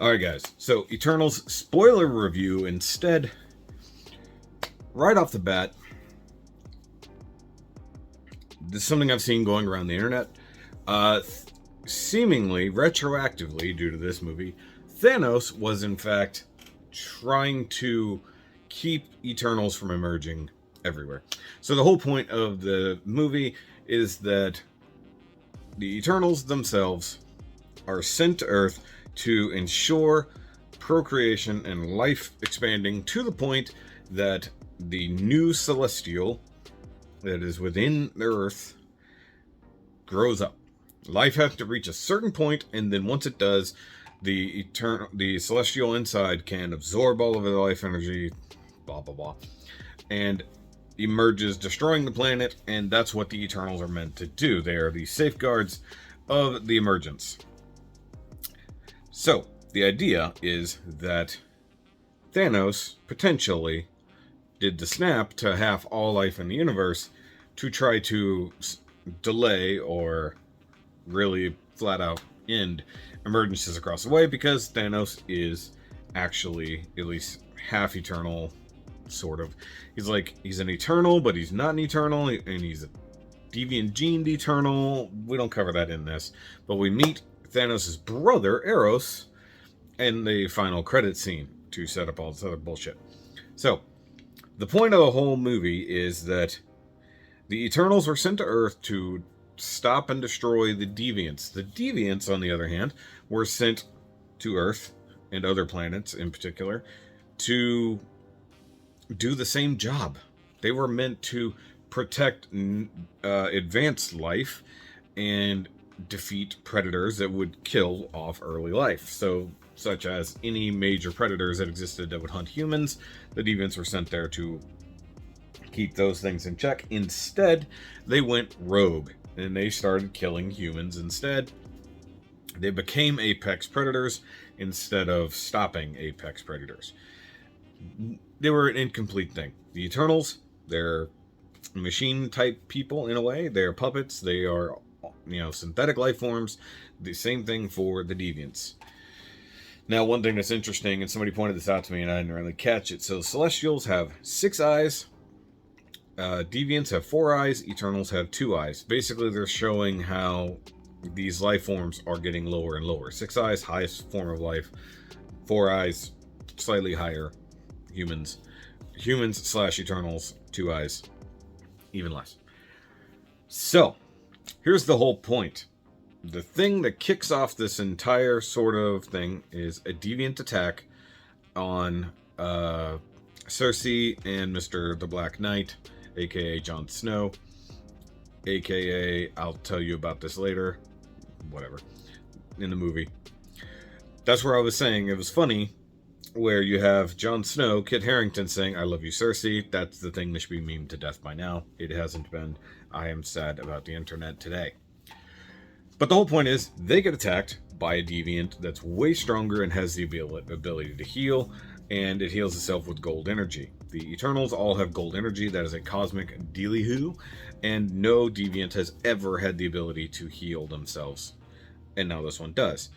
Alright, guys. So, Eternals spoiler review instead. Right off the bat, this is something I've seen going around the internet. Seemingly, retroactively, due to this movie, Thanos was in fact trying to keep Eternals from emerging everywhere. So the whole point of the movie is that the Eternals themselves are sent to Earth to ensure procreation and life expanding to the point that the new celestial that is within the Earth grows up. Life has to reach a certain point, and then once it does, the celestial inside can absorb all of the life energy, blah blah blah, and emerges, destroying the planet. And that's what the Eternals are meant to do. They are the safeguards of the emergence. So the idea is that Thanos potentially did the snap to half all life in the universe to try to delay or really flat out end emergencies across the way, because Thanos is actually at least half eternal, sort of. He's an eternal, but he's not an eternal, and he's a deviant gened eternal. We don't cover that in this, but we meet Thanos' brother Eros in the final credit scene to set up all this other bullshit. So the point of the whole movie is that the Eternals were sent to Earth to stop and destroy the Deviants. The Deviants, on the other hand, were sent to Earth and other planets in particular to do the same job. They were meant to protect advanced life and defeat predators that would kill off early life. So, such as any major predators that existed that would hunt humans, the Deviants were sent there to keep those things in check. Instead, they went rogue and they started killing humans instead. They became apex predators instead of stopping apex predators. They were an incomplete thing. The Eternals, they're machine type people in a way. They're puppets. They are, synthetic life forms. The same thing for the Deviants. Now, one thing that's interesting, and somebody pointed this out to me and I didn't really catch it. So Celestials have 6 eyes. Deviants have 4 eyes. Eternals have 2 eyes. Basically, they're showing how these life forms are getting lower and lower. 6 eyes, highest form of life. 4 eyes, slightly higher. Humans / Eternals, 2 eyes, even less. So, here's the whole point. The thing that kicks off this entire sort of thing is a deviant attack on Cersei and Mr. the Black Knight, aka Jon Snow, aka, I'll tell you about this later, whatever, in the movie. That's where I was saying it was funny, where you have Jon Snow, Kit Harington saying, "I love you, Cersei." That's the thing that should be memed to death by now. It hasn't been. I am sad about the internet today. But the whole point is, they get attacked by a deviant that's way stronger and has the ability to heal, and it heals itself with gold energy. The Eternals all have gold energy. That is a cosmic dealy-hoo, and no deviant has ever had the ability to heal themselves. And now this one does.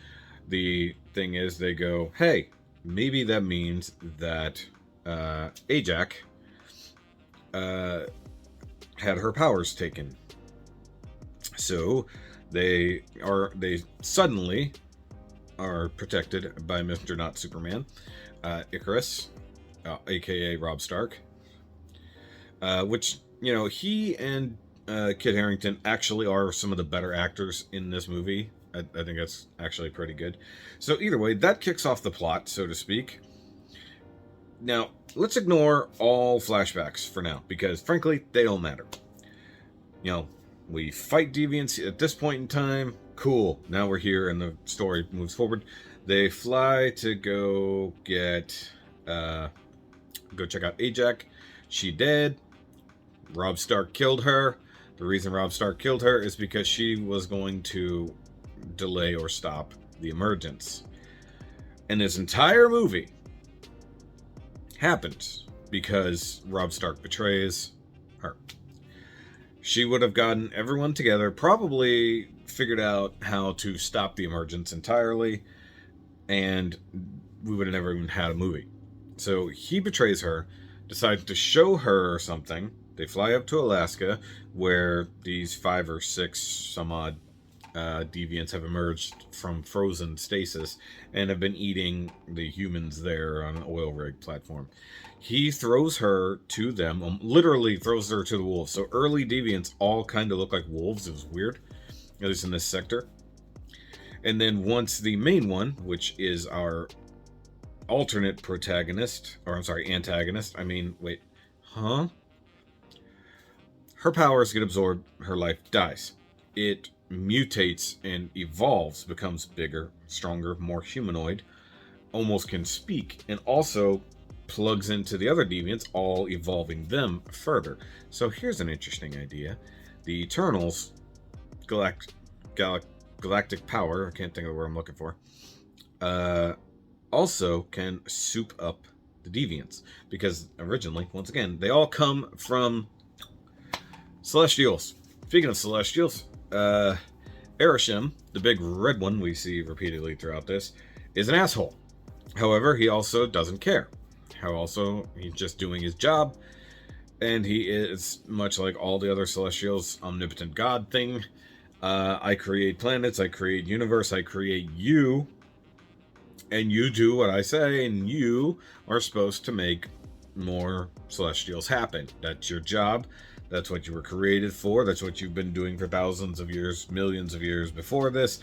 The thing is, they go, hey, maybe that means that Ajak had her powers taken. So they suddenly are protected by Mr. Not Superman, Icarus, aka Rob Stark, which, he and Kit Harington actually are some of the better actors in this movie. I think that's actually pretty good. So either way, that kicks off the plot, so to speak. Now, let's ignore all flashbacks for now, because frankly, they don't matter. We fight deviants at this point in time. Cool. Now we're here and the story moves forward. They fly to go get, go check out Ajak. She dead. Rob Stark killed her. The reason Rob Stark killed her is because she was going to delay or stop the emergence. And this entire movie happens because Rob Stark betrays her. She would have gotten everyone together, probably figured out how to stop the emergence entirely, and we would have never even had a movie. So he betrays her, decides to show her something. They fly up to Alaska, where these 5 or 6 some odd deviants have emerged from frozen stasis and have been eating the humans there on an oil rig platform. He throws her to them, literally throws her to the wolves. So early deviants all kind of look like wolves. It was weird, at least in this sector. And then once the main one, which is our alternate protagonist, or I'm sorry, antagonist. I mean, wait, huh? Her powers get absorbed, her life dies. It mutates and evolves, becomes bigger, stronger, more humanoid, almost can speak, and also plugs into the other deviants, all evolving them further. So here's an interesting idea. The Eternals, galactic power, I can't think of the word I'm looking for, also can soup up the deviants. Because originally, once again, they all come from Celestials. Speaking of Celestials, Erishim, the big red one we see repeatedly throughout this, is an asshole. However, he also doesn't care. He's just doing his job, and he is, much like all the other Celestials, omnipotent god thing. I create planets, I create universe, I create you, and you do what I say, and you are supposed to make more Celestials happen. That's your job. That's what you were created for. That's what you've been doing for thousands of years, millions of years before this.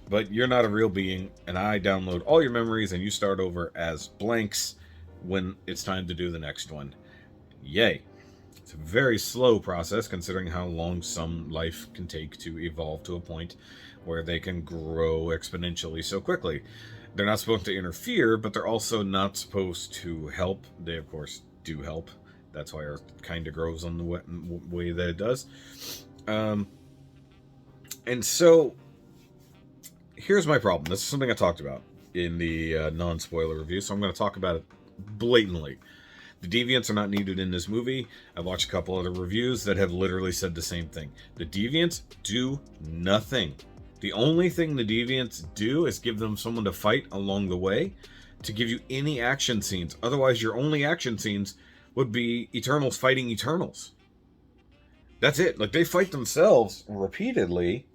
But you're not a real being, and I download all your memories, and you start over as blanks when it's time to do the next one. Yay. It's a very slow process, considering how long some life can take to evolve to a point where they can grow exponentially so quickly. They're not supposed to interfere, but they're also not supposed to help. They, of course, do help. That's why Earth kind of grows on the way that it does. And so, here's my problem. This is something I talked about in the non-spoiler review, so I'm going to talk about it blatantly. The deviants are not needed in this movie. I've watched a couple other reviews that have literally said the same thing. The deviants do nothing. The only thing the deviants do is give them someone to fight along the way to give you any action scenes. Otherwise, your only action scenes would be Eternals fighting Eternals. That's it. Like, they fight themselves repeatedly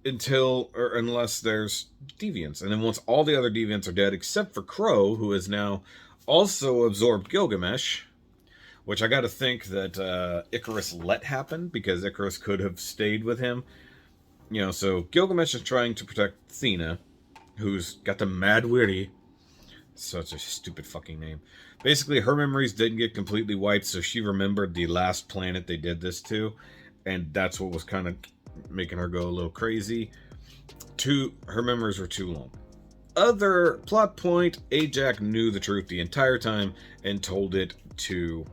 unless there's deviants. And then once all the other deviants are dead, except for Crow, who has now also absorbed Gilgamesh, which I got to think that Icarus let happen, because Icarus could have stayed with him. You know, so Gilgamesh is trying to protect Athena, who's got the Mad Weary. Such a stupid fucking name. Basically, her memories didn't get completely wiped, so she remembered the last planet they did this to, and that's what was kind of making her go a little crazy. Her memories were too long. Other plot point, Ajax knew the truth the entire time and told it to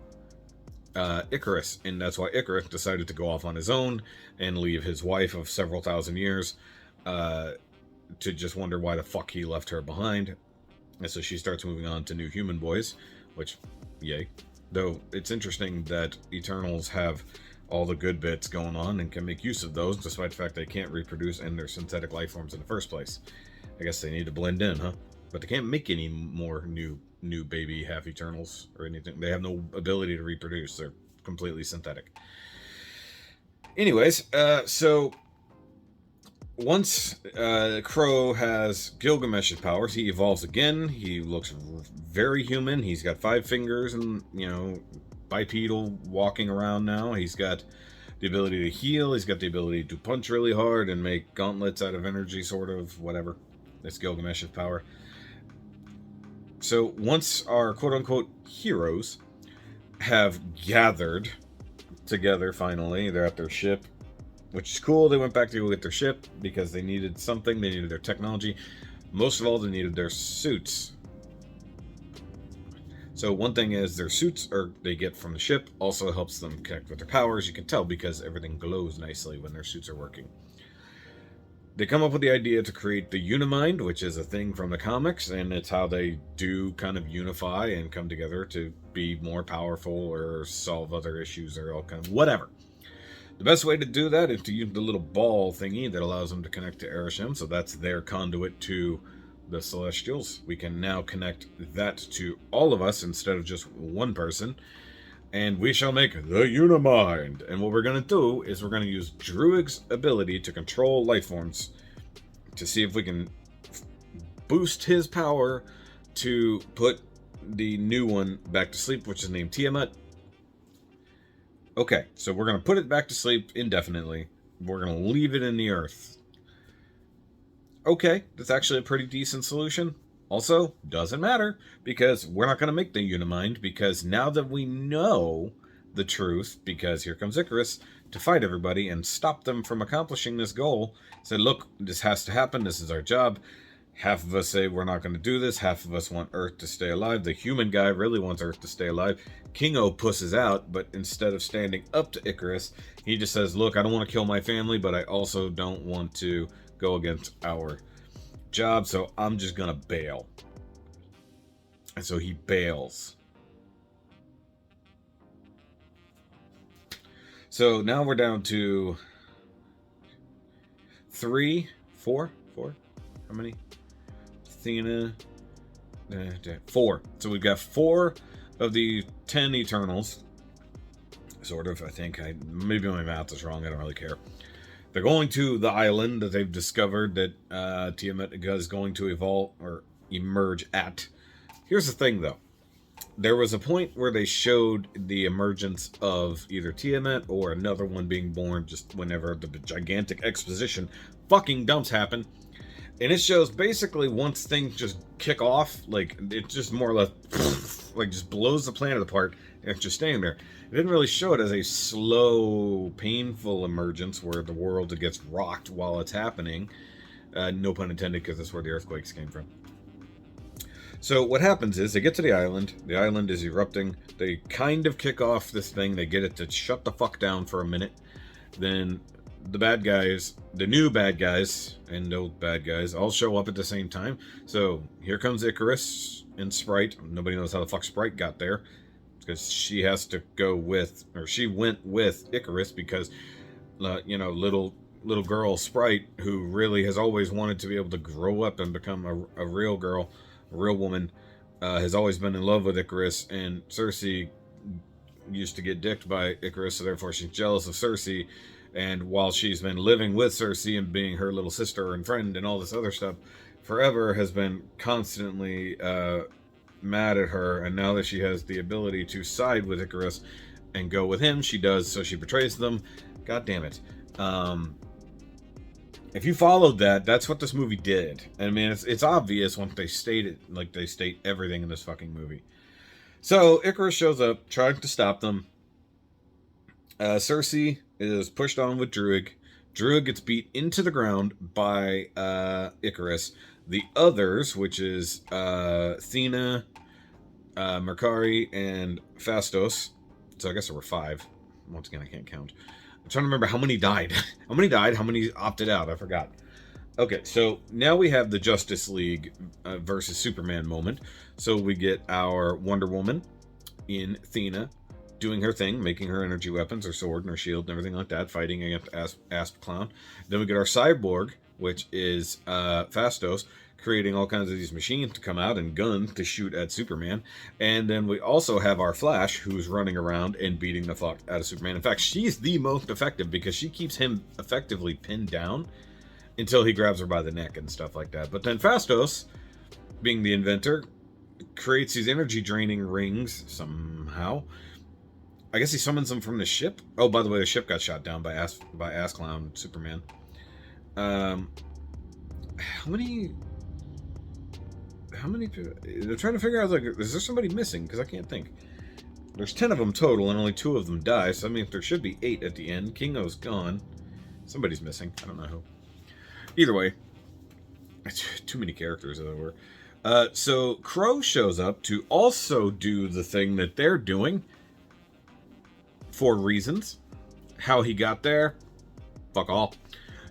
Icarus, and that's why Icarus decided to go off on his own and leave his wife of several thousand years to just wonder why the fuck he left her behind. And so she starts moving on to new human boys, which, yay. Though it's interesting that Eternals have all the good bits going on and can make use of those, despite the fact they can't reproduce and they're synthetic life forms in the first place. I guess they need to blend in, huh? But they can't make any more new baby half Eternals or anything. They have no ability to reproduce. They're completely synthetic. Anyways, so once Crow has Gilgamesh's powers, he evolves again. He looks very human. He's got 5 fingers and, bipedal walking around now. He's got the ability to heal. He's got the ability to punch really hard and make gauntlets out of energy, sort of, whatever. That's Gilgamesh's power. So once our quote-unquote heroes have gathered together finally, they're at their ship, which is cool. They went back to go get their ship because they needed something. They needed their technology. Most of all, they needed their suits. So one thing is their suits they get from the ship also helps them connect with their powers. You can tell because everything glows nicely when their suits are working. They come up with the idea to create the Unimind, which is a thing from the comics, and it's how they do kind of unify and come together to be more powerful or solve other issues or all kind of whatever. The best way to do that is to use the little ball thingy that allows them to connect to Erisham, so that's their conduit to the Celestials. We can now connect that to all of us instead of just one person, and we shall make the Unimind. And what we're going to do is we're going to use Druig's ability to control life forms to see if we can boost his power to put the new one back to sleep, which is named Tiamat. Okay, so we're going to put it back to sleep indefinitely. We're going to leave it in the earth. Okay, that's actually a pretty decent solution. Also, doesn't matter, because we're not going to make the Unimind, because now that we know the truth, because here comes Icarus to fight everybody and stop them from accomplishing this goal, say, look, this has to happen, this is our job. Half of us say we're not going to do this, half of us want Earth to stay alive. The human guy really wants Earth to stay alive. Kingo pusses out, but instead of standing up to Icarus, he just says, look, I don't want to kill my family, but I also don't want to go against our job, so I'm just going to bail. And so he bails. So now we're down to 4. How many? Athena. 4. So we've got 4 of the 10 Eternals. Sort of, I think. Maybe my math is wrong. I don't really care. They're going to the island that they've discovered that Tiamat is going to evolve or emerge at. Here's the thing, though. There was a point where they showed the emergence of either Tiamat or another one being born just whenever the gigantic exposition fucking dumps happen. And it shows basically once things just kick off, like, it just more or less, like, just blows the planet apart and it's just staying there. It didn't really show it as a slow, painful emergence where the world gets rocked while it's happening. No pun intended, because that's where the earthquakes came from. So what happens is they get to the island is erupting, they kind of kick off this thing, they get it to shut the fuck down for a minute, then the bad guys, the new bad guys, and old bad guys all show up at the same time. So here comes Icarus and Sprite. Nobody knows how the fuck Sprite got there, because she has to go with, or she went with Icarus because, little girl Sprite, who really has always wanted to be able to grow up and become a real girl, a real woman, has always been in love with Icarus, and Cersei used to get dicked by Icarus, so therefore she's jealous of Cersei. And while she's been living with Cersei and being her little sister and friend and all this other stuff forever, has been constantly mad at her. And now that she has the ability to side with Icarus and go with him, she does, so she betrays them. God damn it. If you followed that, that's what this movie did. I mean, it's obvious once they state it, like they state everything in this fucking movie. So Icarus shows up, trying to stop them. Cersei is pushed on with Druig. Druig gets beat into the ground by Icarus. The others, which is Athena, Mercari, and Phastos. So I guess there were 5. Once again, I can't count. I'm trying to remember how many died. How many opted out? I forgot. Okay, so now we have the Justice League versus Superman moment. So we get our Wonder Woman in Athena, doing her thing, making her energy weapons, her sword and her shield and everything like that, fighting against Asp Clown. Then we get our Cyborg, which is Phastos, creating all kinds of these machines to come out and guns to shoot at Superman. And then we also have our Flash, who's running around and beating the fuck out of Superman. In fact, she's the most effective because she keeps him effectively pinned down until he grabs her by the neck and stuff like that. But then Phastos, being the inventor, creates these energy draining rings somehow. I guess he summons them from the ship. Oh, by the way, the ship got shot down by Ass Clown Superman. How many? They're trying to figure out, like, is there somebody missing? Because I can't think. There's 10 of them total, and only 2 of them die. So I mean, there should be 8 at the end. Kingo's gone. Somebody's missing. I don't know who. Either way, too many characters, as it were. So Crow shows up to also do the thing that they're doing. For reasons. How he got there, fuck all.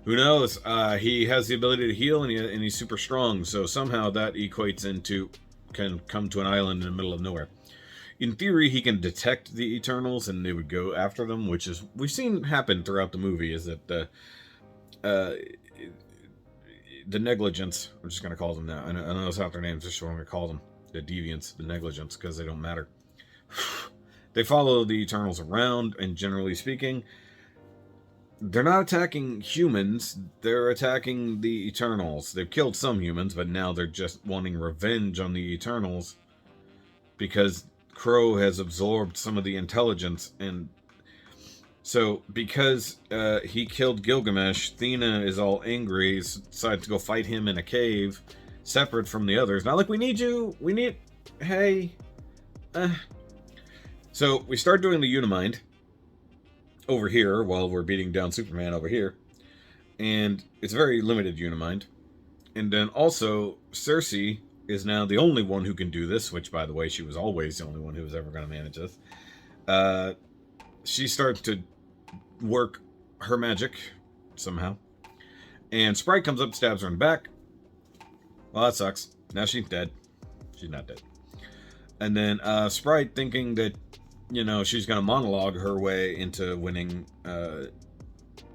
Who knows? He has the ability to heal, and he's super strong, so somehow that equates into can come to an island in the middle of nowhere. in theory, he can detect the Eternals and they would go after them, which is we've seen happen throughout the movie. Is that uh, the negligence? I'm just going to call them that. I know that's not their names. Just what I'm going to call them. The deviants, the negligence, because they don't matter. They follow the Eternals around, and generally speaking, they're not attacking humans. They're attacking the Eternals. They've killed some humans, but now they're just wanting revenge on the Eternals because Crow has absorbed some of the intelligence. And so because he killed Gilgamesh, Thena is all angry, decides to go fight him in a cave separate from the others. Not like we need you. We need... Hey. So we start doing the Unimind over here while we're beating down Superman over here. And it's very limited Unimind. And then also, Cersei is now the only one who can do this, which, by the way, she was always the only one who was ever going to manage this. She starts to work her magic somehow. And Sprite comes up, stabs her in the back. Well, that sucks. Now she's dead. She's not dead. And then Sprite, thinking that, you know, she's going to monologue her way into winning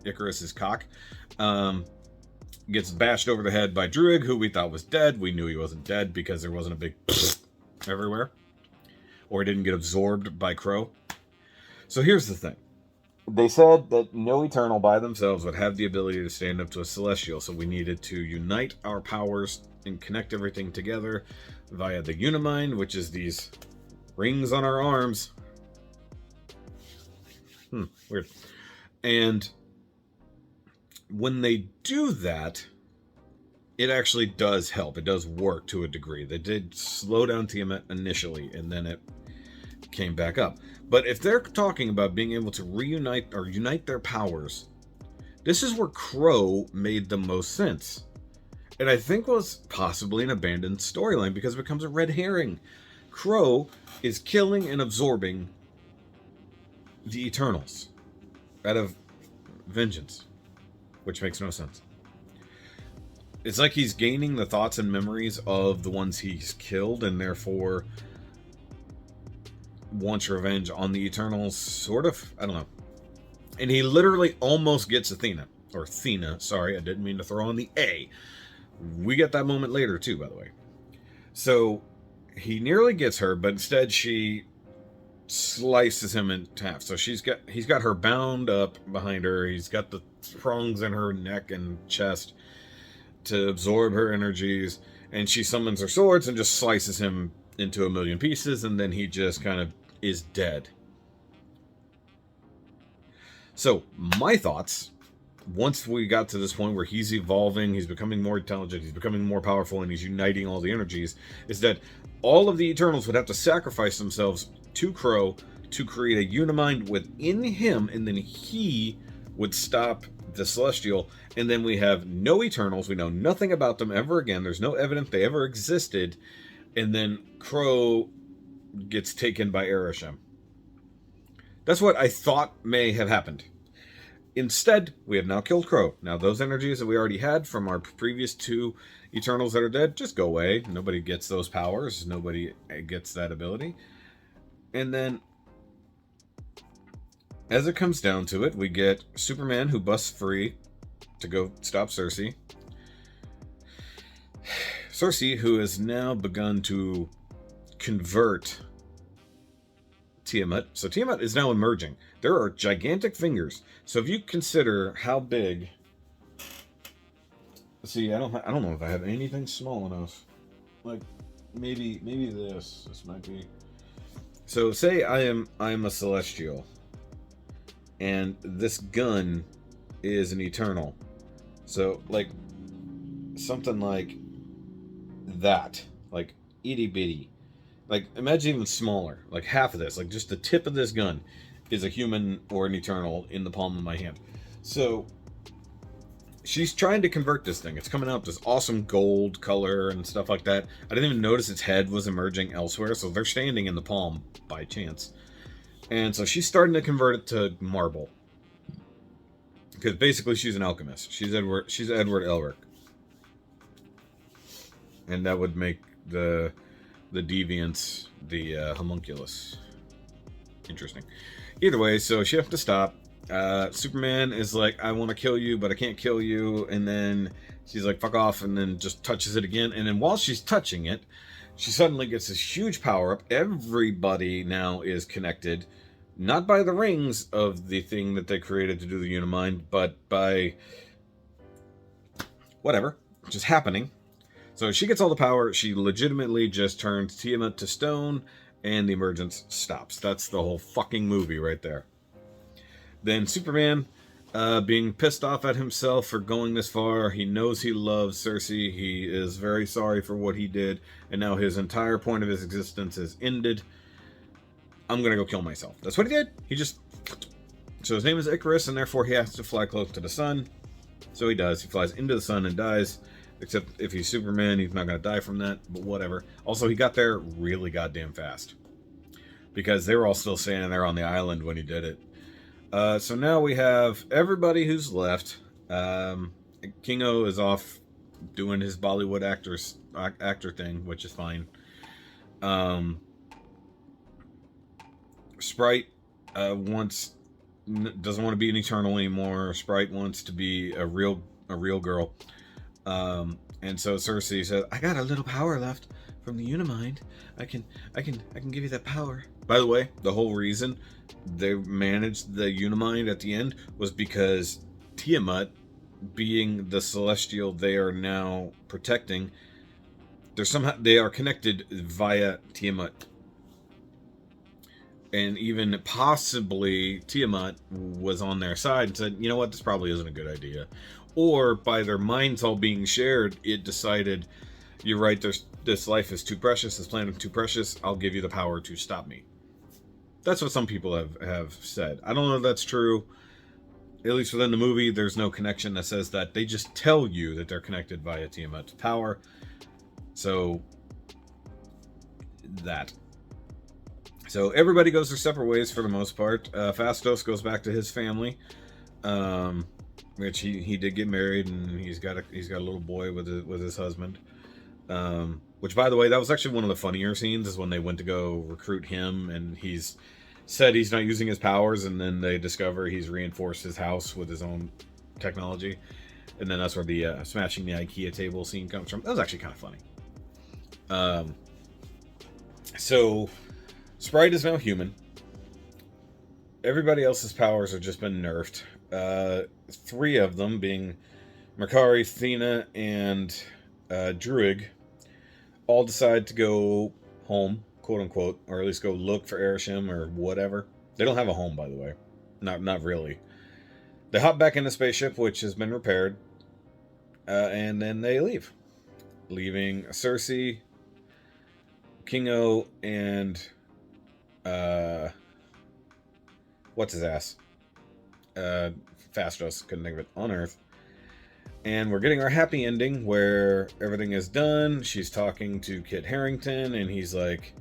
Icarus's cock, gets bashed over the head by Druig, who we thought was dead. We knew he wasn't dead because there wasn't a big everywhere. Or he didn't get absorbed by Crow. So here's the thing. They said that no Eternal by themselves would have the ability to stand up to a Celestial, so we needed to unite our powers and connect everything together via the Unimind, which is these rings on our arms. Weird. And when they do that, it actually does help. It does work to a degree. They did slow down Tiamat initially, and then it came back up. But if they're talking about being able to reunite or unite their powers, this is where Crow made the most sense. And I think was possibly an abandoned storyline because it becomes a red herring. Crow is killing and absorbing the Eternals out of vengeance, which makes no sense. It's like he's gaining the thoughts and memories of the ones he's killed and therefore wants revenge on the Eternals, sort of. I don't know. And he literally almost gets Athena. Or Thena, sorry, I didn't mean to throw on the A. We get that moment later too, by the way. So he nearly gets her, but instead she slices him in half. So he's got her bound up behind her. He's got the prongs in her neck and chest to absorb her energies, and she summons her swords and just slices him into a million pieces, and then he just kind of is dead. So my thoughts, once we got to this point where he's evolving, he's becoming more intelligent, he's becoming more powerful, and he's uniting all the energies, is that all of the Eternals would have to sacrifice themselves to Crow to create a Unimind within him, and then he would stop the Celestial, and then we have no Eternals. We know nothing about them ever again. There's no evidence they ever existed, and then Crow gets taken by Ereshkigal. That's what I thought may have happened. Instead, we have now killed Crow. Now, those energies that we already had from our previous two Eternals that are dead just go away. Nobody gets those powers. Nobody gets that ability. And then, as it comes down to it, we get Superman, who busts free to go stop Cersei. Cersei, who has now begun to convert Tiamat. So Tiamat is now emerging. There are gigantic fingers. So if you consider how big... See, I don't know if I have anything small enough. Like, maybe this. This might be... So say I am a Celestial, and this gun is an Eternal. So, like, something like that. Like, itty bitty. Like, imagine even smaller. Like, half of this. Like, just the tip of this gun is a human or an Eternal in the palm of my hand. So, she's trying to convert this thing. It's coming out this awesome gold color and stuff like that. I didn't even notice its head was emerging elsewhere, so they're standing in the palm by chance. And so she's starting to convert it to marble. Because basically she's an alchemist. She's Edward Elric. And that would make the the deviants, the homunculus. Interesting. Either way, so she has to stop. Superman is like, I want to kill you, but I can't kill you. And then she's like, fuck off, and then just touches it again. And then while she's touching it, she suddenly gets this huge power up. Everybody now is connected, not by the rings of the thing that they created to do the Unimind, but by whatever, just happening. So she gets all the power. She legitimately just turns Tiamat to stone, and the emergence stops. That's the whole fucking movie right there. Then Superman, being pissed off at himself for going this far, he knows he loves Cersei. He is very sorry for what he did, and now his entire point of his existence is ended. I'm gonna go kill myself. That's what he did. He just... So his name is Icarus, and therefore he has to fly close to the sun. So he does. He flies into the sun and dies. Except if he's Superman, he's not going to die from that, but whatever. Also, he got there really goddamn fast. Because they were all still standing there on the island when he did it. So now we have everybody who's left. Kingo is off doing his Bollywood actor thing, which is fine. Sprite doesn't want to be an Eternal anymore. Sprite wants to be a real girl. And so Cersei says, I got a little power left from the Unimind. I can give you that power. By the way, the whole reason they managed the Unimind at the end was because Tiamat, being the celestial they are now protecting, they are connected via Tiamat. And even possibly Tiamat was on their side and said, you know what, this probably isn't a good idea. Or by their minds all being shared, it decided, you're right, this life is too precious, this planet is too precious, I'll give you the power to stop me. That's what some people have said. I don't know if that's true. At least within the movie, there's no connection that says that. They just tell you that they're connected via Tiamat's power. So, that. So everybody goes their separate ways for the most part. Fastos goes back to his family. Which he did get married, and he's got a little boy with his husband. Which, by the way, that was actually one of the funnier scenes, is when they went to go recruit him, and he's said he's not using his powers, and then they discover he's reinforced his house with his own technology, and then that's where the smashing the IKEA table scene comes from. That was actually kind of funny. So Sprite is now human. Everybody else's powers have just been nerfed. 3 of them, being Makari, Thena, and Druig, all decide to go home, quote unquote, or at least go look for Erisham or whatever. They don't have a home, by the way. Not really. They hop back in the spaceship, which has been repaired, and then they leave. Leaving Cersei, Kingo, and what's his ass? Fastos, couldn't think of it, on Earth. And we're getting our happy ending where everything is done. She's talking to Kit Harington, and he's like,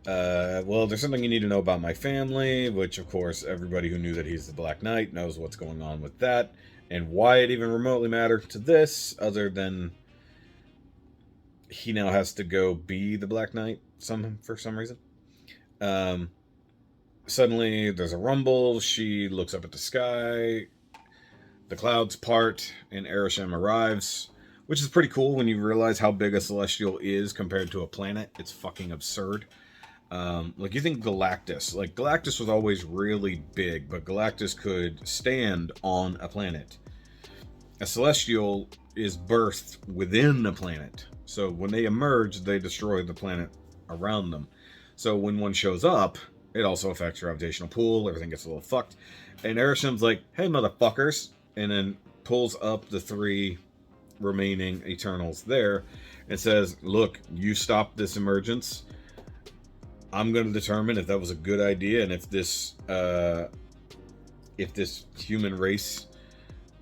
well, there's something you need to know about my family, which, of course, everybody who knew that he's the Black Knight knows what's going on with that, and why it even remotely mattered to this, other than he now has to go be the Black Knight for some reason. Suddenly, there's a rumble. She looks up at the sky. The clouds part, and Erisham arrives, which is pretty cool when you realize how big a celestial is compared to a planet. It's fucking absurd. Like, you think Galactus. Like, Galactus was always really big, but Galactus could stand on a planet. A celestial is birthed within the planet. So when they emerge, they destroy the planet around them. So when one shows up, it also affects gravitational pull. Everything gets a little fucked. And Erisham's like, hey, motherfuckers. And then pulls up the 3 remaining Eternals there and says, look, you stopped this emergence. I'm going to determine if that was a good idea, and if this human race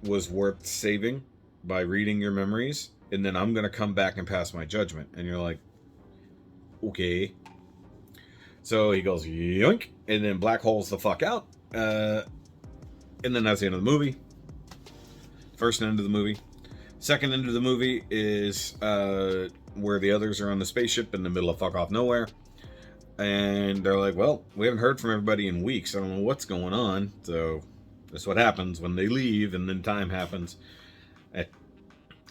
was worth saving by reading your memories. And then I'm going to come back and pass my judgment. And you're like, okay. So he goes, yoink, and then black holes the fuck out. And then that's the end of the movie. First end of the movie. Second end of the movie is where the others are on the spaceship in the middle of fuck off nowhere. And they're like, well, we haven't heard from everybody in weeks. I don't know what's going on. So that's what happens when they leave and then time happens.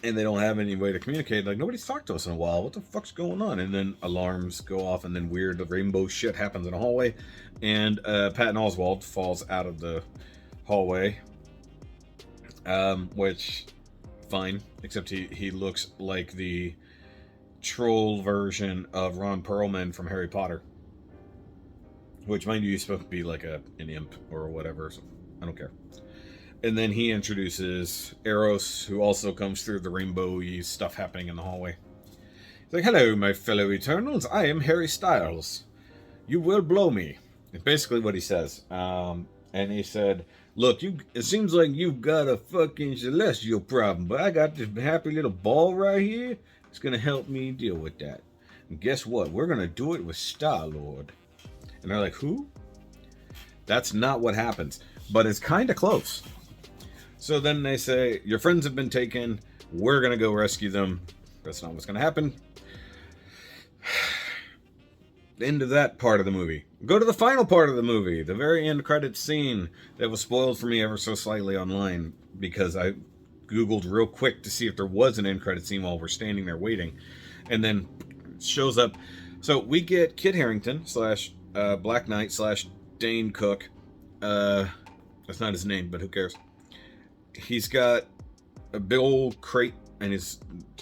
And they don't have any way to communicate. Like, nobody's talked to us in a while. What the fuck's going on? And then alarms go off, and then weird rainbow shit happens in a hallway. And Patton Oswalt falls out of the hallway. Which, fine. Except he looks like the troll version of Ron Perlman from Harry Potter. Which, mind you, he's supposed to be like an imp or whatever. So I don't care. And then he introduces Eros, who also comes through the rainbow-y stuff happening in the hallway. He's like, hello, my fellow Eternals. I am Harry Styles. You will blow me. It's basically what he says. And he said, look, it seems like you've got a fucking celestial problem, but I got this happy little ball right here. It's going to help me deal with that. And guess what? We're going to do it with Star-Lord. And they're like, who? That's not what happens. But it's kind of close. So then they say, your friends have been taken. We're going to go rescue them. That's not what's going to happen. End of that part of the movie. Go to the final part of the movie. The very end credits scene that was spoiled for me ever so slightly online. Because I Googled real quick to see if there was an end credit scene while we're standing there waiting. And then it shows up. So we get Kit Harington / Black Knight / Dane Cook. That's not his name, but who cares? He's got a big old crate, and he's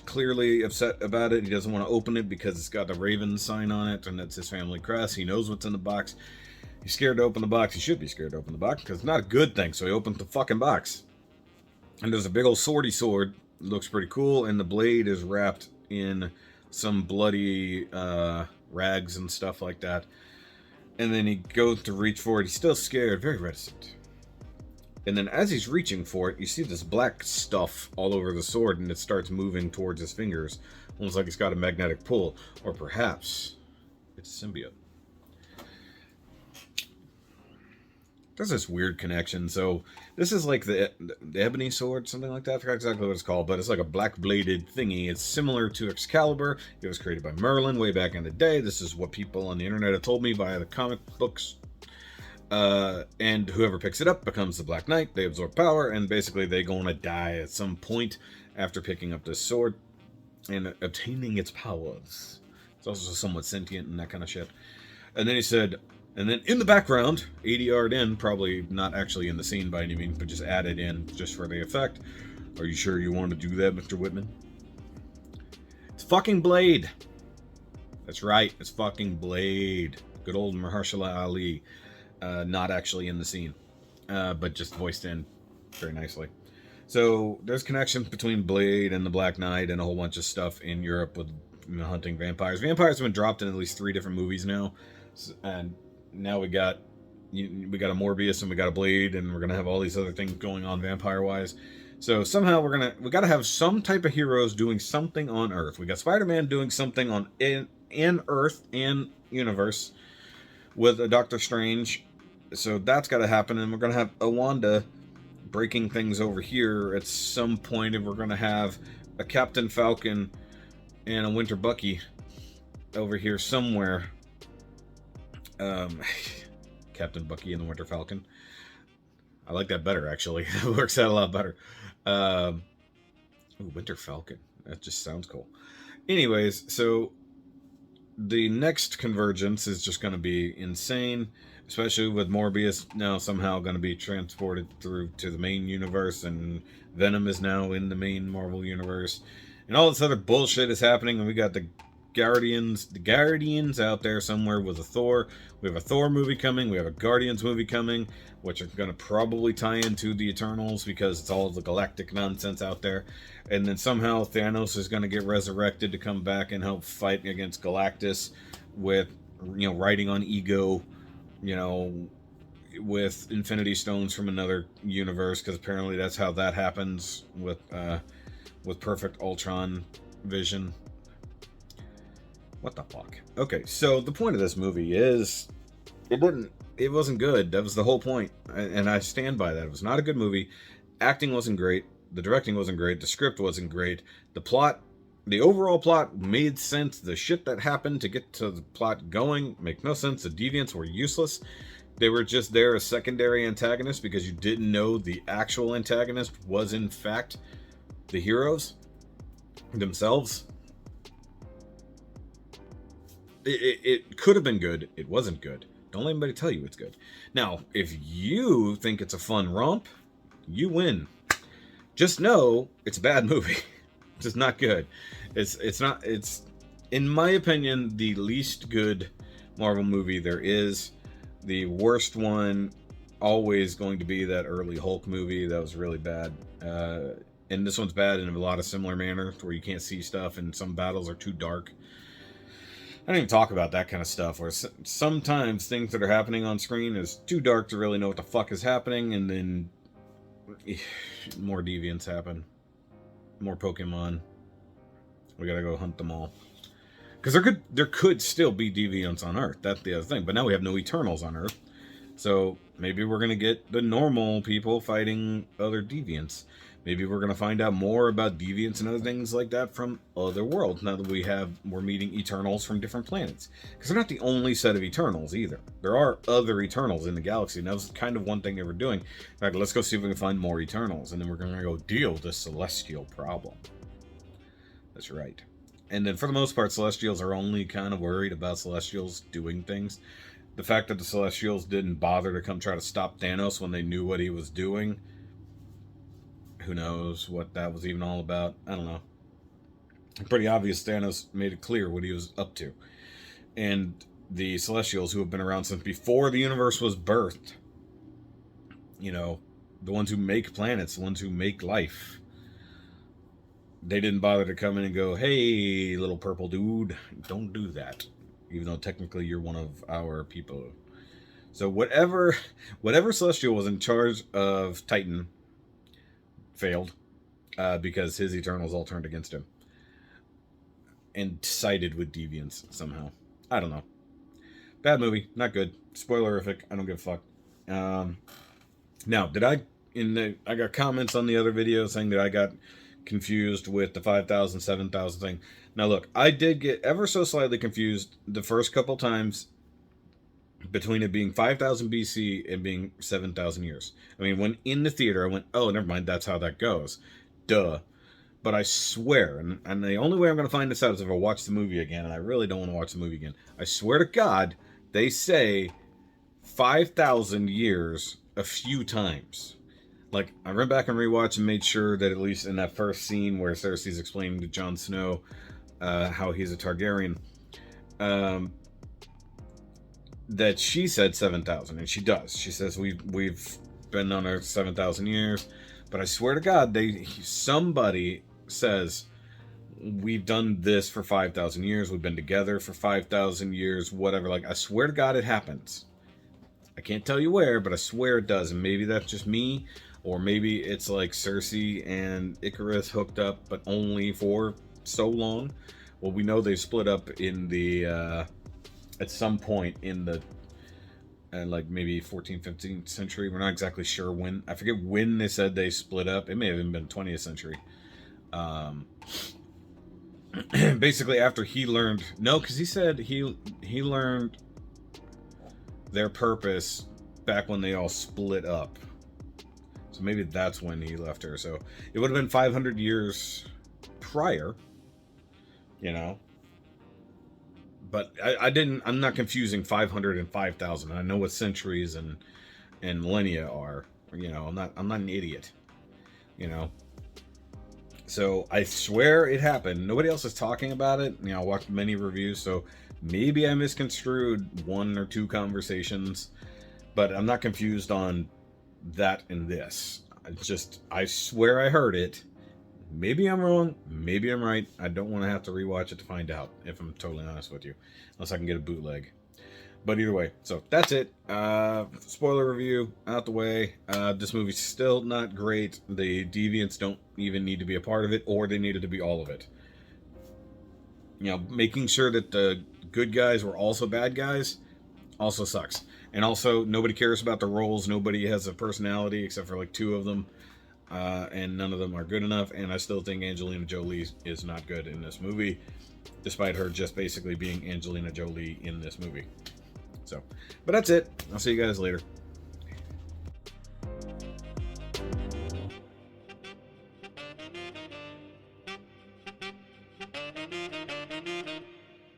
clearly upset about it. He doesn't want to open it because it's got the Raven sign on it, and that's his family crest. He knows what's in the box. He's scared to open the box. He should be scared to open the box because it's not a good thing, so he opens the fucking box. And there's a big old swordy sword. It looks pretty cool, and the blade is wrapped in some bloody rags and stuff like that. And then he goes to reach for it. He's still scared, very reticent. And then as he's reaching for it, you see this black stuff all over the sword, and it starts moving towards his fingers, almost like it's got a magnetic pull. Or perhaps it's a symbiote. There's this weird connection. So this is like the ebony sword, something like that. I forgot exactly what it's called, but it's like a black bladed thingy. It's similar to Excalibur. It was created by Merlin way back in the day. This is what people on the internet have told me via the comic books. And whoever picks it up becomes the Black Knight. They absorb power, and basically they gonna die at some point after picking up this sword and obtaining its powers. It's also somewhat sentient and that kind of shit. And then he said, and then in the background, ADR'd in, probably not actually in the scene by any means, but just added in just for the effect. Are you sure you want to do that, Mr. Whitman? It's fucking Blade. That's right, it's fucking Blade. Good old Mahershala Ali. Not actually in the scene, but just voiced in very nicely. So there's connections between Blade and the Black Knight and a whole bunch of stuff in Europe with hunting vampires. Vampires have been dropped in at least 3 different movies now, and now we got a Morbius and we got a Blade, and we're gonna have all these other things going on vampire-wise. So somehow we gotta have some type of heroes doing something on Earth. We got Spider-Man doing something on in Earth and universe with a Doctor Strange. So that's got to happen, and we're going to have a Wanda breaking things over here at some point, and we're going to have a Captain Falcon and a Winter Bucky over here somewhere. Captain Bucky and the Winter Falcon. I like that better, actually. It works out a lot better. Winter Falcon. That just sounds cool. Anyways, so the next convergence is just going to be insane. Especially with Morbius now somehow going to be transported through to the main universe, and Venom is now in the main Marvel universe, and all this other bullshit is happening, and we got the Guardians out there somewhere with a Thor. We have a Thor movie coming, we have a Guardians movie coming, which are going to probably tie into the Eternals because it's all the galactic nonsense out there. And then somehow Thanos is going to get resurrected to come back and help fight against Galactus with, riding on Ego, with Infinity Stones from another universe, because apparently that's how that happens with Perfect Ultron Vision. What the fuck? Okay, so the point of this movie is it wasn't good. That was the whole point, and I stand by that. It was not a good movie. Acting wasn't great. The directing wasn't great. The script wasn't great. The plot The overall plot made sense. The shit that happened to get to the plot going make no sense. The deviants were useless. They were just there as secondary antagonists because you didn't know the actual antagonist was in fact the heroes themselves. It could have been good. It wasn't good. Don't let anybody tell you it's good. Now, if you think it's a fun romp, you win. Just know it's a bad movie. Just not good. It's in my opinion the least good Marvel movie there is. The worst one always going to be that early Hulk movie that was really bad. And this one's bad in a lot of similar manner, where you can't see stuff and some battles are too dark. I don't even talk about that kind of stuff, where sometimes things that are happening on screen is too dark to really know what the fuck is happening, and then more deviants happen. More Pokemon. We gotta go hunt them all. Because there could still be deviants on Earth. That's the other thing. But now we have no Eternals on Earth. So maybe we're going to get the normal people fighting other deviants. Maybe we're going to find out more about deviants and other things like that from other worlds. Now that we're meeting Eternals from different planets. Because they're not the only set of Eternals either. There are other Eternals in the galaxy. And that was kind of one thing they were doing. In fact, let's go see if we can find more Eternals. And then we're going to go deal with this celestial problem. That's right. And then for the most part, Celestials are only kind of worried about Celestials doing things. The fact that the Celestials didn't bother to come try to stop Thanos when they knew what he was doing. Who knows what that was even all about. I don't know. Pretty obvious Thanos made it clear what he was up to. And the Celestials, who have been around since before the universe was birthed. You know, the ones who make planets, the ones who make life. They didn't bother to come in and go, hey, little purple dude, don't do that. Even though technically you're one of our people. So whatever Celestial was in charge of Titan failed because his Eternals all turned against him. And sided with deviants somehow. I don't know. Bad movie, not good. Spoilerific, I don't give a fuck. Now, I got comments on the other video saying that I got confused with the 5,000, 7,000 thing. Now look, I did get ever so slightly confused the first couple times between it being 5,000 BC and being 7,000 years. I mean, when in the theater, I went, oh, never mind, that's how that goes. Duh. But I swear, and the only way I'm going to find this out is if I watch the movie again, and I really don't want to watch the movie again. I swear to God, they say 5,000 years a few times. Like, I went back and rewatched and made sure that at least in that first scene where Cersei's explaining to Jon Snow how he's a Targaryen, that she said 7,000, and she does. She says we've been on Earth 7,000 years, but I swear to God, somebody says we've done this for 5,000 years. We've been together for 5,000 years. Whatever. Like, I swear to God, it happens. I can't tell you where, but I swear it does. And maybe that's just me. Or maybe it's like Cersei and Icarus hooked up, but only for so long. Well, we know they split up in the, at some point in the, like maybe 14th, 15th century. We're not exactly sure when. I forget when they said they split up. It may have even been 20th century. Basically after he learned, no, because he said he learned their purpose back when they all split up. So maybe that's when he left her. So it would have been 500 years prior, you know. But I'm not confusing 500 and 5,000. I know what centuries and millennia are. You know, I'm not an idiot. You know. So I swear it happened. Nobody else is talking about it. You know, I watched many reviews, so maybe I misconstrued one or two conversations, but I'm not confused on that and this. I swear I heard it. Maybe I'm wrong, maybe I'm right. I don't want to have to rewatch it to find out, if I'm totally honest with you. Unless I can get a bootleg. But either way, so that's it. Spoiler review out the way. This movie's still not great. The deviants don't even need to be a part of it, or they needed to be all of it. You know, making sure that the good guys were also bad guys also sucks. And also, nobody cares about the roles. Nobody has a personality except for like two of them. and none of them are good enough. And I still think Angelina Jolie is not good in this movie, despite her just basically being Angelina Jolie in this movie. So, but that's it. I'll see you guys later.